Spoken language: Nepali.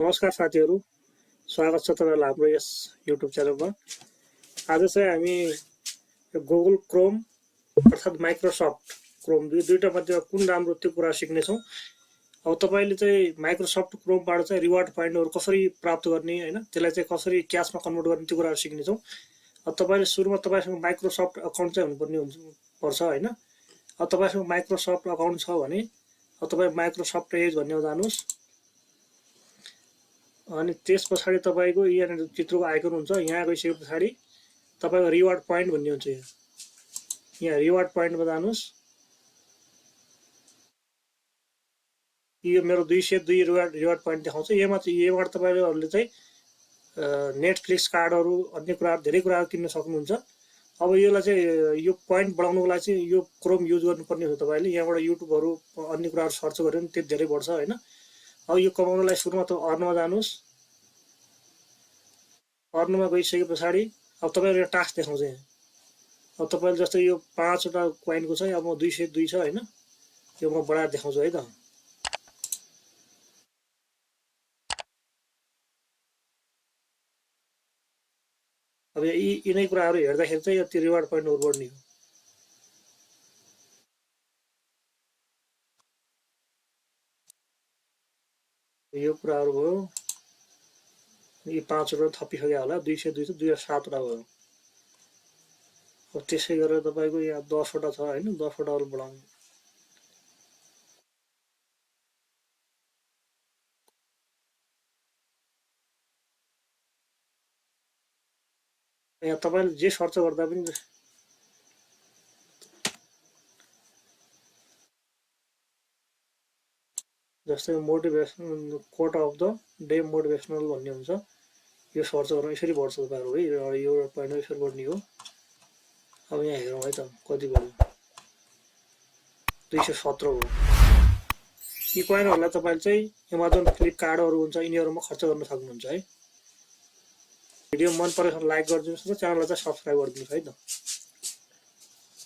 नमस्कार साथीहरू, स्वागत छ तपाईहरुलाई हाम्रो यस युट्युब च्यानलमा। आज चाहिँ हामी गुगल क्रोम अर्थात् माइक्रोसफ्ट क्रोम दुईटा मध्येमा कुन राम्रो त्यो कुरा सिक्ने छौं। अब तपाईले चाहिँ माइक्रोसफ्ट क्रोमबाट चाहिँ रिवार्ड पोइन्टहरु कसरी प्राप्त गर्ने हैन, त्यसलाई चाहिँ कसरी क्याशमा कन्भर्ट गर्ने त्यो कुराहरु सिक्ने छौं। अब तपाईले सुरुमा तपाईसँग माइक्रोसफ्ट अकाउन्ट चाहिँ हुनुपर्ने पर्छ हैन। अब तपाईसँग माइक्रोसफ्ट अकाउन्ट छ भने अब तपाई माइक्रोसफ्ट एज भन्नेमा जानुस्। अनि त्यसपछि तपाईको यहाँ चित्रको आइकन हुन्छ, यहाँ गइसकेपछि तपाईको रिवार्ड पोइन्ट भन्ने हुन्छ। यहाँ रिवार्ड पोइन्टमा जानुस्। यो मेरो 202 रिवार्ड पोइन्ट देखाउँछ। यसमा चाहिँ यबाट तपाईहरुले चाहिँ नेटफ्लिक्स कार्डहरु अन्य कुराहरु धेरै कुराहरु किन्न सक्नुहुन्छ। अब यसलाई चाहिँ यो पोइन्ट बढाउनको लागि चाहिँ यो क्रोम युज गर्नुपर्ने हुन्छ। तपाईले यहाँबाट युट्युबहरु अन्य कुराहरु सर्च गर्यो भने त्यो धेरै बढ्छ हैन। अब यो कमाउनलाई सुरुमा त अर्नमा जानुस्। अर्नमा गइसकेपछि अब तपाईहरुले टास्क देखाउँछ यहाँ। अब तपाईले जस्तै यो 5 वटा कोइनको छ, अब 202 छ हैन। यो म बढाएर देखाउँछु है त। अब यिनै कुराहरु हेर्दाखेरि चाहिँ यो रिवार्ड पोइन्टहरु बढ्ने हो। यो कुराहरु भयो। यो 5 वटा थपिसक्यो होला, 202 छ, 207 वटा भयो। अब त्यसै गरेर तपाईको यहाँ 10 वटा छ हैन, 10 वटाहरु बढाउनु। यहाँ तपाईले जे सर्च गर्दा पनि जस्तै motivation quote of the day motivational भन्ने हुन्छ। यो सर्च गर्नु यसरी बढ्छ तपाईहरु है। यो पोइन्ट यसरी बढ्ने हो। अब यहाँ हेरौँ है त कति बढ्यो। 217 हो। यी कोइनहरुलाई तपाईले चाहिँ अमेजन फ्लिपकार्टहरु हुन्छ, यिनीहरुमा खर्च गर्न सक्नुहुन्छ है। भिडियो मन परेको छ भने लाइक गरिदिनुस् र च्यानललाई चाहिँ सब्स्क्राइब गरिदिनुस् है त।